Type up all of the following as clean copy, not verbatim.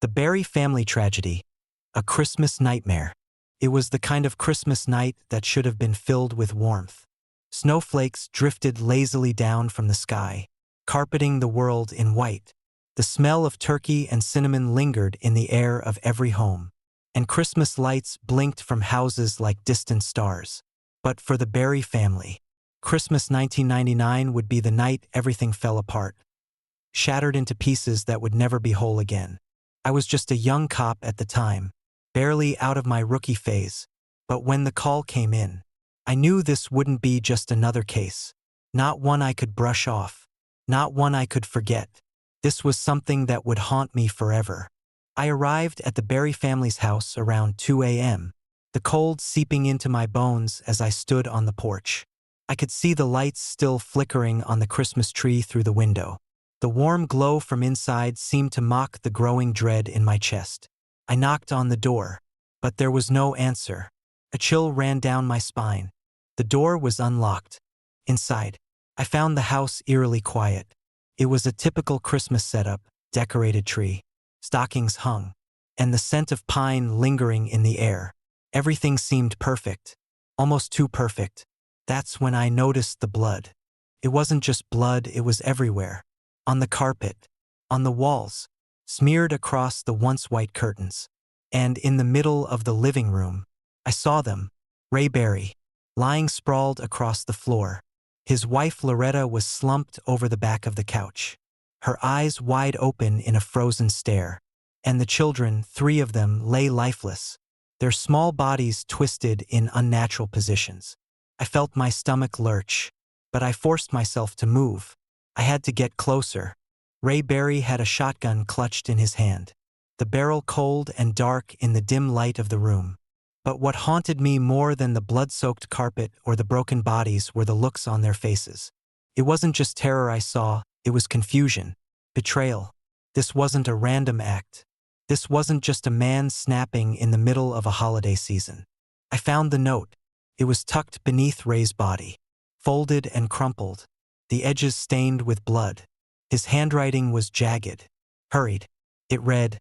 The Barry family tragedy. A Christmas nightmare. It was the kind of Christmas night that should have been filled with warmth. Snowflakes drifted lazily down from the sky, carpeting the world in white. The smell of turkey and cinnamon lingered in the air of every home, and Christmas lights blinked from houses like distant stars. But for the Barry family, Christmas 1999 would be the night everything fell apart, shattered into pieces that would never be whole again. I was just a young cop at the time, barely out of my rookie phase, but when the call came in, I knew this wouldn't be just another case. Not one I could brush off, not one I could forget. This was something that would haunt me forever. I arrived at the Barry family's house around 2 a.m., the cold seeping into my bones as I stood on the porch. I could see the lights still flickering on the Christmas tree through the window. The warm glow from inside seemed to mock the growing dread in my chest. I knocked on the door, but there was no answer. A chill ran down my spine. The door was unlocked. Inside, I found the house eerily quiet. It was a typical Christmas setup: decorated tree, stockings hung, and the scent of pine lingering in the air. Everything seemed perfect, almost too perfect. That's when I noticed the blood. It wasn't just blood, it was everywhere. On the carpet, on the walls, smeared across the once white curtains. And in the middle of the living room, I saw them, Ray Barry, lying sprawled across the floor. His wife Loretta was slumped over the back of the couch, her eyes wide open in a frozen stare. And the children, 3 of them, lay lifeless, their small bodies twisted in unnatural positions. I felt my stomach lurch, but I forced myself to move. I had to get closer. Ray Barry had a shotgun clutched in his hand, the barrel cold and dark in the dim light of the room. But what haunted me more than the blood-soaked carpet or the broken bodies were the looks on their faces. It wasn't just terror I saw, it was confusion, betrayal. This wasn't a random act. This wasn't just a man snapping in the middle of a holiday season. I found the note. It was tucked beneath Ray's body, folded and crumpled, the edges stained with blood. His handwriting was jagged, hurried. It read,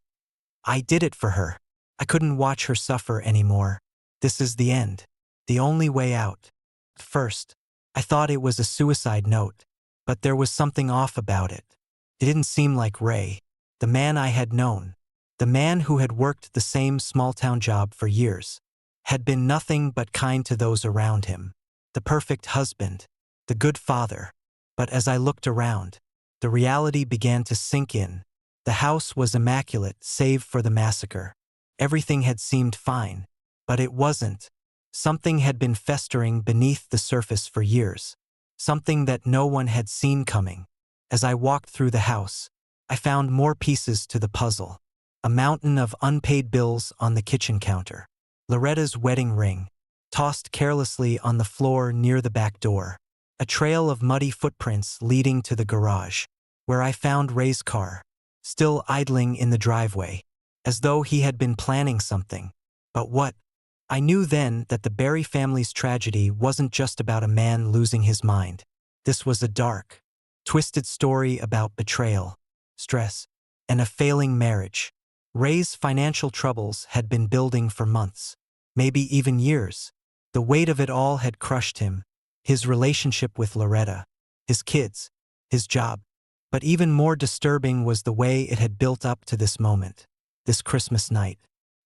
"I did it for her. I couldn't watch her suffer anymore. This is the end. The only way out." At first, I thought it was a suicide note, but there was something off about it. It didn't seem like Ray, the man I had known, the man who had worked the same small-town job for years, had been nothing but kind to those around him, the perfect husband, the good father. But as I looked around, the reality began to sink in. The house was immaculate save for the massacre. Everything had seemed fine, but it wasn't. Something had been festering beneath the surface for years, something that no one had seen coming. As I walked through the house, I found more pieces to the puzzle. A mountain of unpaid bills on the kitchen counter. Loretta's wedding ring, tossed carelessly on the floor near the back door. A trail of muddy footprints leading to the garage, where I found Ray's car, still idling in the driveway, as though he had been planning something. But what? I knew then that the Barry family's tragedy wasn't just about a man losing his mind. This was a dark, twisted story about betrayal, stress, and a failing marriage. Ray's financial troubles had been building for months, maybe even years. The weight of it all had crushed him. His relationship with Loretta, his kids, his job. But even more disturbing was the way it had built up to this moment, this Christmas night.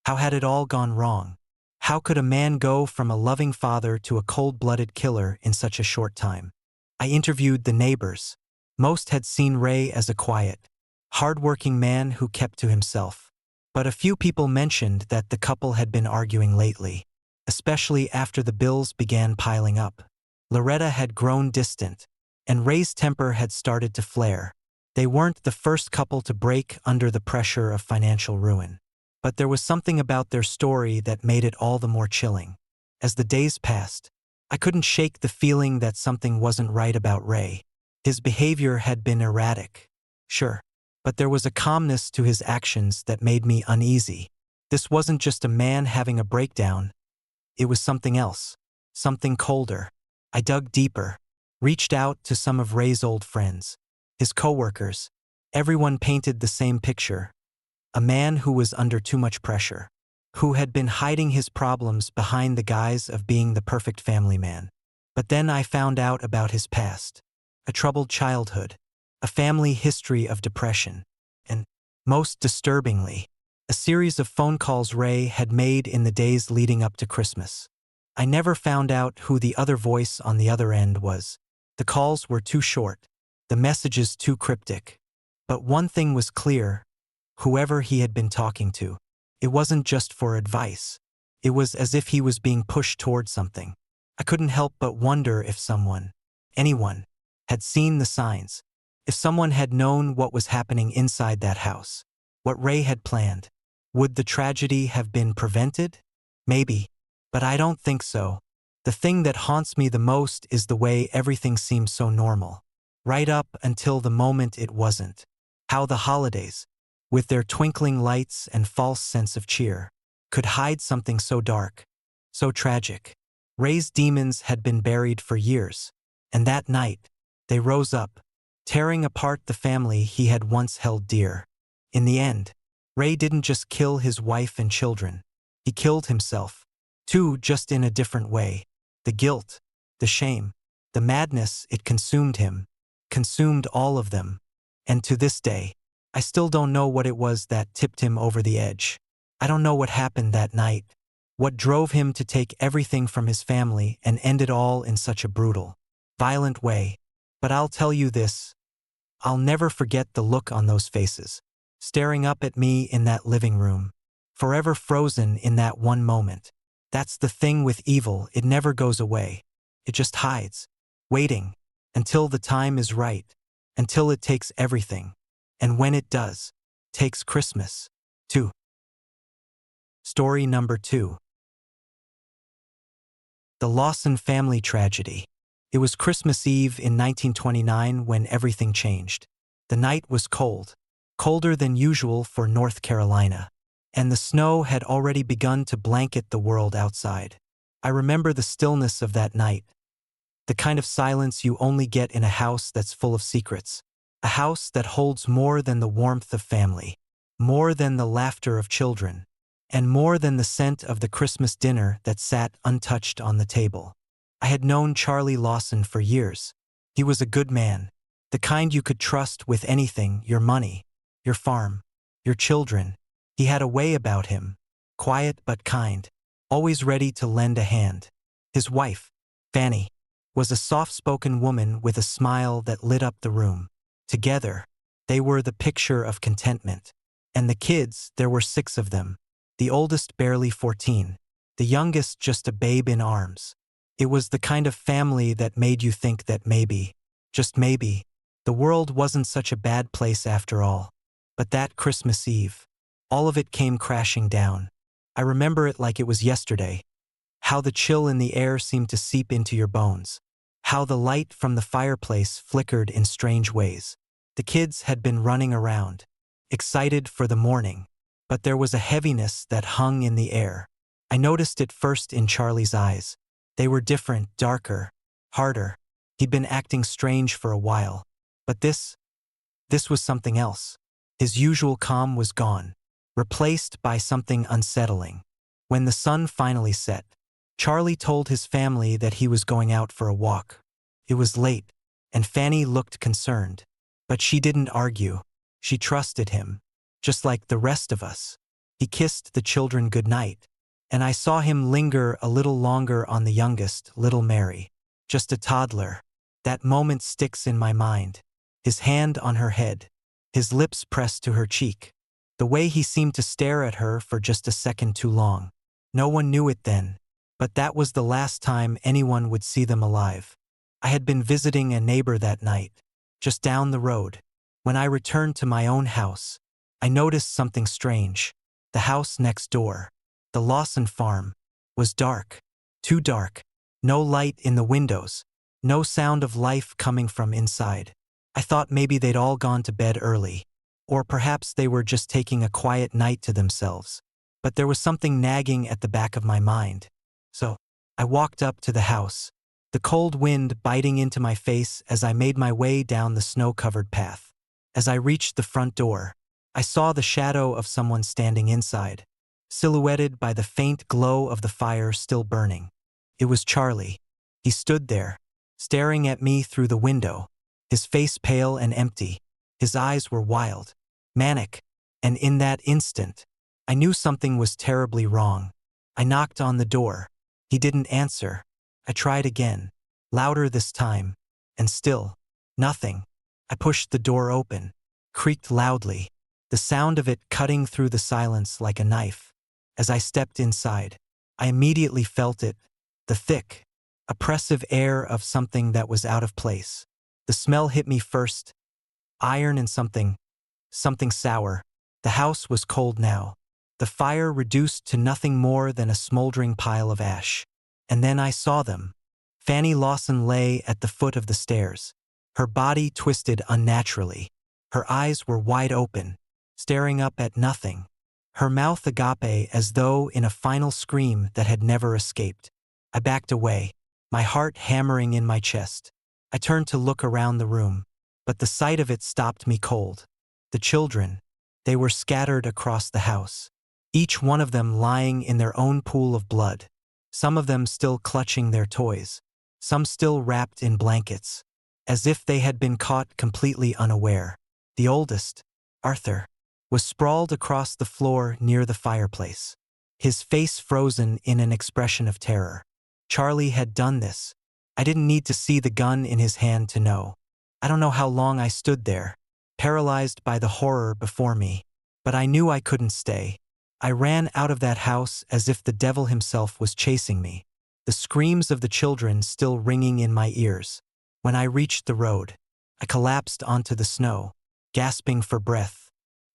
How had it all gone wrong? How could a man go from a loving father to a cold-blooded killer in such a short time? I interviewed the neighbors. Most had seen Ray as a quiet, hard-working man who kept to himself. But a few people mentioned that the couple had been arguing lately, especially after the bills began piling up. Loretta had grown distant, and Ray's temper had started to flare. They weren't the first couple to break under the pressure of financial ruin. But there was something about their story that made it all the more chilling. As the days passed, I couldn't shake the feeling that something wasn't right about Ray. His behavior had been erratic, sure, but there was a calmness to his actions that made me uneasy. This wasn't just a man having a breakdown. It was something else, something colder. I dug deeper, reached out to some of Ray's old friends, his coworkers. Everyone painted the same picture. a man who was under too much pressure, who had been hiding his problems behind the guise of being the perfect family man. But then I found out about his past, a troubled childhood, a family history of depression, and, most disturbingly, a series of phone calls Ray had made in the days leading up to Christmas. I never found out who the other voice on the other end was. The calls were too short, the messages too cryptic. But one thing was clear: whoever he had been talking to, it wasn't just for advice. It was as if he was being pushed toward something. I couldn't help but wonder if someone, anyone, had seen the signs, if someone had known what was happening inside that house, what Ray had planned. Would the tragedy have been prevented? Maybe, but I don't think so. The thing that haunts me the most is the way everything seemed so normal, right up until the moment it wasn't. How the holidays, with their twinkling lights and false sense of cheer, could hide something so dark, so tragic. Ray's demons had been buried for years, and that night, they rose up, tearing apart the family he had once held dear. In the end, Ray didn't just kill his wife and children. He killed himself, too, just in a different way. The guilt, the shame, the madness, it consumed him, consumed all of them. And to this day, I still don't know what it was that tipped him over the edge. I don't know what happened that night, what drove him to take everything from his family and end it all in such a brutal, violent way. But I'll tell you this: I'll never forget the look on those faces, staring up at me in that living room, forever frozen in that one moment. That's the thing with evil, it never goes away. It just hides, waiting, until the time is right, until it takes everything. And when it does, takes Christmas, too. Story number 2. The Lawson family tragedy. It was Christmas Eve in 1929 when everything changed. The night was cold, colder than usual for North Carolina, and the snow had already begun to blanket the world outside. I remember the stillness of that night, the kind of silence you only get in a house that's full of secrets, a house that holds more than the warmth of family, more than the laughter of children, and more than the scent of the Christmas dinner that sat untouched on the table. I had known Charlie Lawson for years. He was a good man, the kind you could trust with anything: your money, your farm, your children. He had a way about him, quiet but kind, always ready to lend a hand. His wife, Fanny, was a soft-spoken woman with a smile that lit up the room. Together, they were the picture of contentment. And the kids, there were 6 of them, the oldest barely 14, the youngest just a babe in arms. It was the kind of family that made you think that maybe, just maybe, the world wasn't such a bad place after all. But that Christmas Eve, all of it came crashing down. I remember it like it was yesterday. How the chill in the air seemed to seep into your bones. How the light from the fireplace flickered in strange ways. The kids had been running around, excited for the morning, but there was a heaviness that hung in the air. I noticed it first in Charlie's eyes. They were different, darker, harder. He'd been acting strange for a while. But this was something else. His usual calm was gone, replaced by something unsettling. When the sun finally set, Charlie told his family that he was going out for a walk. It was late, and Fanny looked concerned. But she didn't argue. She trusted him, just like the rest of us. He kissed the children goodnight, and I saw him linger a little longer on the youngest, little Mary, just a toddler. That moment sticks in my mind. His hand on her head, his lips pressed to her cheek. The way he seemed to stare at her for just a second too long. No one knew it then, but that was the last time anyone would see them alive. I had been visiting a neighbor that night, just down the road. When I returned to my own house, I noticed something strange. The house next door, the Lawson farm, was dark, too dark. No light in the windows, no sound of life coming from inside. I thought maybe they'd all gone to bed early, or perhaps they were just taking a quiet night to themselves. But there was something nagging at the back of my mind. So, I walked up to the house, the cold wind biting into my face as I made my way down the snow-covered path. As I reached the front door, I saw the shadow of someone standing inside, silhouetted by the faint glow of the fire still burning. It was Charlie. He stood there, staring at me through the window, his face pale and empty. His eyes were wild, manic, and in that instant, I knew something was terribly wrong. I knocked on the door. He didn't answer. I tried again, louder this time, and still, nothing. I pushed the door open, creaked loudly, the sound of it cutting through the silence like a knife. As I stepped inside, I immediately felt it, the thick, oppressive air of something that was out of place. The smell hit me first, iron and something sour. The house was cold now, the fire reduced to nothing more than a smoldering pile of ash. And then I saw them. Fanny Lawson lay at the foot of the stairs, her body twisted unnaturally. Her eyes were wide open, staring up at nothing, her mouth agape as though in a final scream that had never escaped. I backed away, my heart hammering in my chest. I turned to look around the room, but the sight of it stopped me cold. The children, they were scattered across the house, each one of them lying in their own pool of blood, some of them still clutching their toys, some still wrapped in blankets, as if they had been caught completely unaware. The oldest, Arthur, was sprawled across the floor near the fireplace, his face frozen in an expression of terror. Charlie had done this. I didn't need to see the gun in his hand to know. I don't know how long I stood there, paralyzed by the horror before me, but I knew I couldn't stay. I ran out of that house as if the devil himself was chasing me, the screams of the children still ringing in my ears. When I reached the road, I collapsed onto the snow, gasping for breath.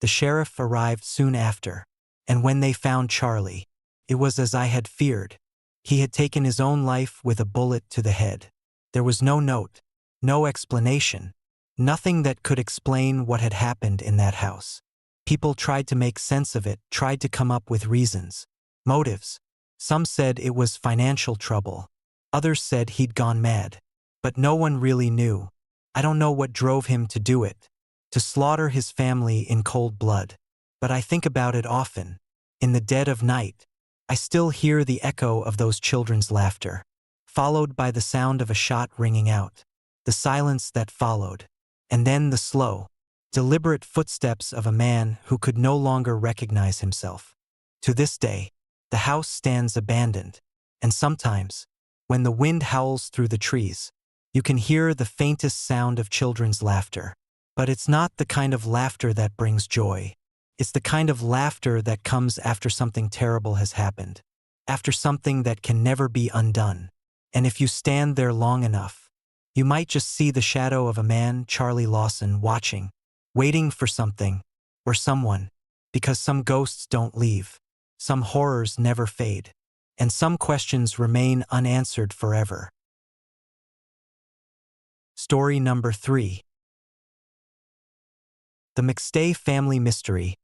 The sheriff arrived soon after, and when they found Charlie, it was as I had feared. He had taken his own life with a bullet to the head. There was no note, no explanation, nothing that could explain what had happened in that house. People tried to make sense of it, tried to come up with reasons, motives. Some said it was financial trouble. Others said he'd gone mad. But no one really knew. I don't know what drove him to do it, to slaughter his family in cold blood. But I think about it often. In the dead of night, I still hear the echo of those children's laughter, followed by the sound of a shot ringing out, the silence that followed, and then the slow, deliberate footsteps of a man who could no longer recognize himself. To this day, the house stands abandoned, and sometimes, when the wind howls through the trees, you can hear the faintest sound of children's laughter. But it's not the kind of laughter that brings joy. It's the kind of laughter that comes after something terrible has happened, after something that can never be undone. And if you stand there long enough, you might just see the shadow of a man, Charlie Lawson, watching, waiting for something, or someone, because some ghosts don't leave, some horrors never fade, and some questions remain unanswered forever. Story number 3. The McStay Family Mystery,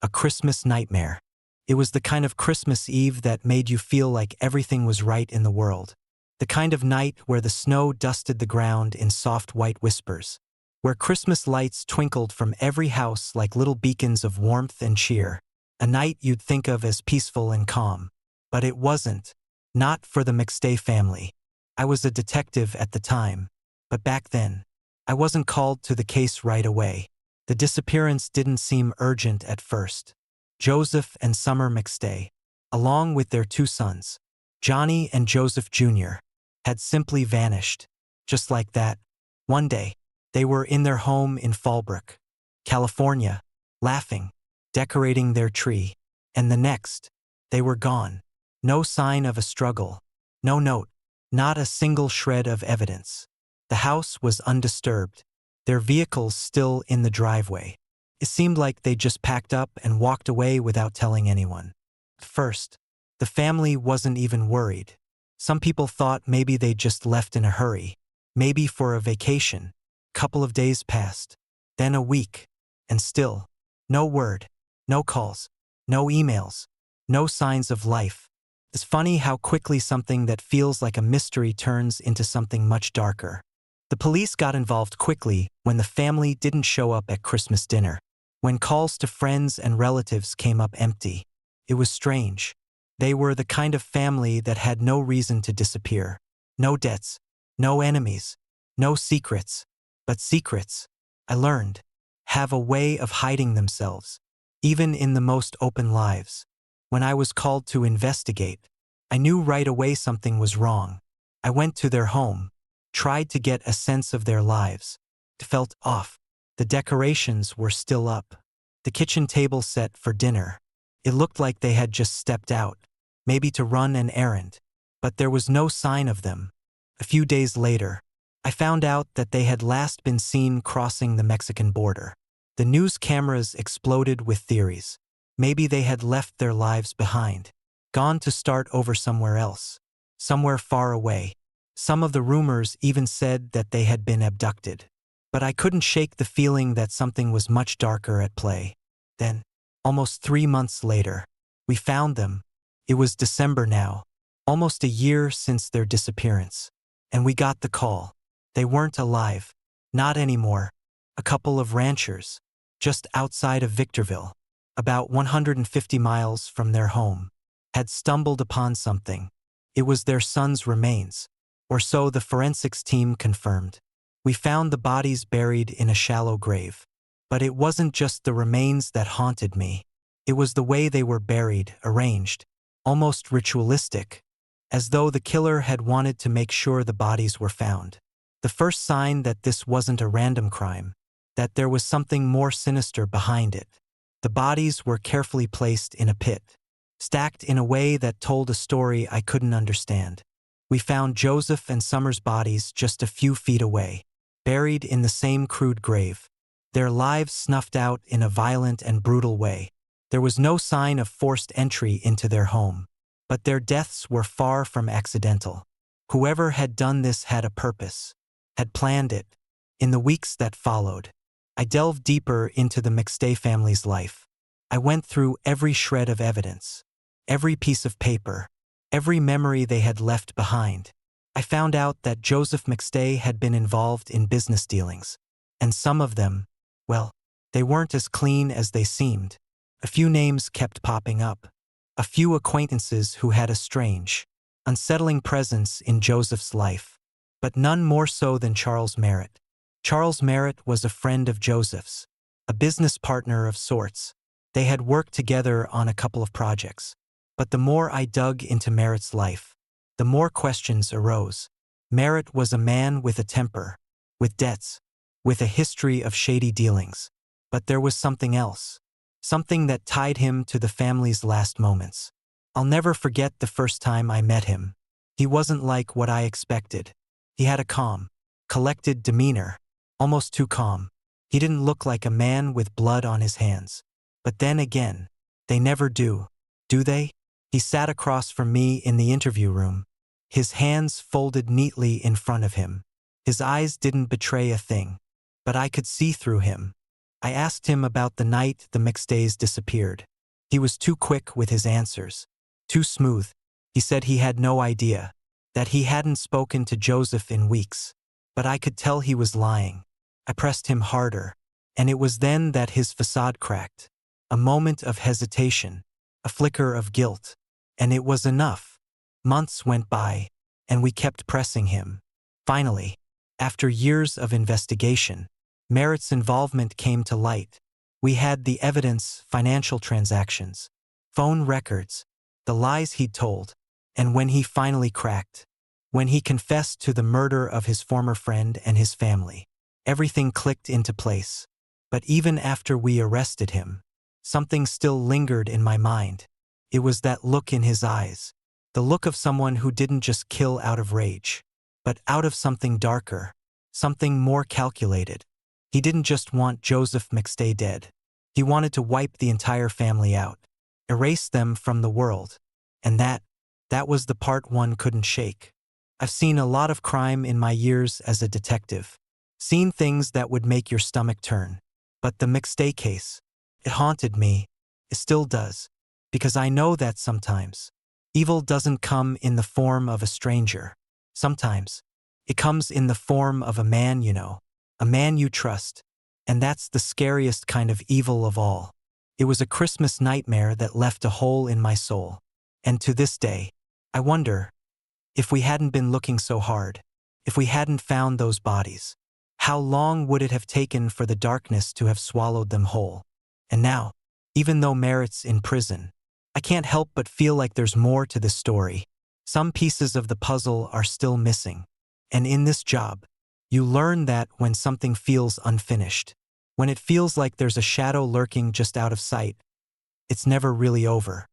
A Christmas Nightmare. It was the kind of Christmas Eve that made you feel like everything was right in the world. The kind of night where the snow dusted the ground in soft white whispers, where Christmas lights twinkled from every house like little beacons of warmth and cheer. A night you'd think of as peaceful and calm. But it wasn't. Not for the McStay family. I was a detective at the time. But back then, I wasn't called to the case right away. The disappearance didn't seem urgent at first. Joseph and Summer McStay, along with their 2 sons, Johnny and Joseph Jr., had simply vanished. Just like that. One day, they were in their home in Fallbrook, California, laughing, decorating their tree. And the next, they were gone. No sign of a struggle. No note. Not a single shred of evidence. The house was undisturbed, their vehicles still in the driveway. It seemed like they just packed up and walked away without telling anyone. At first, the family wasn't even worried. Some people thought maybe they just left in a hurry, maybe for a vacation. Couple of days passed, then a week, and still, no word, no calls, no emails, no signs of life. It's funny how quickly something that feels like a mystery turns into something much darker. The police got involved quickly when the family didn't show up at Christmas dinner. When calls to friends and relatives came up empty, it was strange. They were the kind of family that had no reason to disappear. No debts, no enemies, no secrets. But secrets, I learned, have a way of hiding themselves, even in the most open lives. When I was called to investigate, I knew right away something was wrong. I went to their home, tried to get a sense of their lives. It felt off. The decorations were still up. The kitchen table set for dinner. It looked like they had just stepped out, maybe to run an errand. But there was no sign of them. A few days later, I found out that they had last been seen crossing the Mexican border. The news cameras exploded with theories. Maybe they had left their lives behind, gone to start over somewhere else, somewhere far away. Some of the rumors even said that they had been abducted. But I couldn't shake the feeling that something was much darker at play. Then, almost 3 months later, we found them. It was December now, almost a year since their disappearance. And we got the call. They weren't alive. Not anymore. A couple of ranchers, just outside of Victorville, about 150 miles from their home, had stumbled upon something. It was their son's remains, or so the forensics team confirmed. We found the bodies buried in a shallow grave. But it wasn't just the remains that haunted me. It was the way they were buried, arranged, almost ritualistic, as though the killer had wanted to make sure the bodies were found. The first sign that this wasn't a random crime, that there was something more sinister behind it. The bodies were carefully placed in a pit, stacked in a way that told a story I couldn't understand. We found Joseph and Summer's bodies just a few feet away, buried in the same crude grave, their lives snuffed out in a violent and brutal way. There was no sign of forced entry into their home, but their deaths were far from accidental. Whoever had done this had a purpose, had planned it. In the weeks that followed, I delved deeper into the McStay family's life. I went through every shred of evidence, every piece of paper, every memory they had left behind. I found out that Joseph McStay had been involved in business dealings, and some of them, well, they weren't as clean as they seemed. A few names kept popping up, a few acquaintances who had a strange, unsettling presence in Joseph's life, but none more so than Charles Merritt. Charles Merritt was a friend of Joseph's, a business partner of sorts. They had worked together on a couple of projects. But the more I dug into Merritt's life, the more questions arose. Merritt was a man with a temper, with debts, with a history of shady dealings. But there was something else, something that tied him to the family's last moments. I'll never forget the first time I met him. He wasn't like what I expected. He had a calm, collected demeanor, almost too calm. He didn't look like a man with blood on his hands. But then again, they never do they? He sat across from me in the interview room, his hands folded neatly in front of him. His eyes didn't betray a thing, but I could see through him. I asked him about the night the McStays disappeared. He was too quick with his answers, too smooth. He said he had no idea, that he hadn't spoken to Joseph in weeks. But I could tell he was lying. I pressed him harder, and it was then that his facade cracked. A moment of hesitation, a flicker of guilt, and it was enough. Months went by, and we kept pressing him. Finally, after years of investigation, Merritt's involvement came to light. We had the evidence, financial transactions, phone records, the lies he'd told, and when he finally cracked, when he confessed to the murder of his former friend and his family, everything clicked into place. But even after we arrested him, something still lingered in my mind. It was that look in his eyes, the look of someone who didn't just kill out of rage, but out of something darker, something more calculated. He didn't just want Joseph McStay dead. He wanted to wipe the entire family out, erase them from the world. And that was the part one couldn't shake. I've seen a lot of crime in my years as a detective, seen things that would make your stomach turn. But the McStay case, it haunted me. It still does. Because I know that sometimes, evil doesn't come in the form of a stranger. Sometimes, it comes in the form of a man you know, a man you trust, And that's the scariest kind of evil of all. It was a Christmas nightmare that left a hole in my soul. And to this day, I wonder, if we hadn't been looking so hard, if we hadn't found those bodies, how long would it have taken for the darkness to have swallowed them whole? And now, even though Merritt's in prison, I can't help but feel like there's more to this story. Some pieces of the puzzle are still missing. And in this job, you learn that when something feels unfinished, when it feels like there's a shadow lurking just out of sight, it's never really over.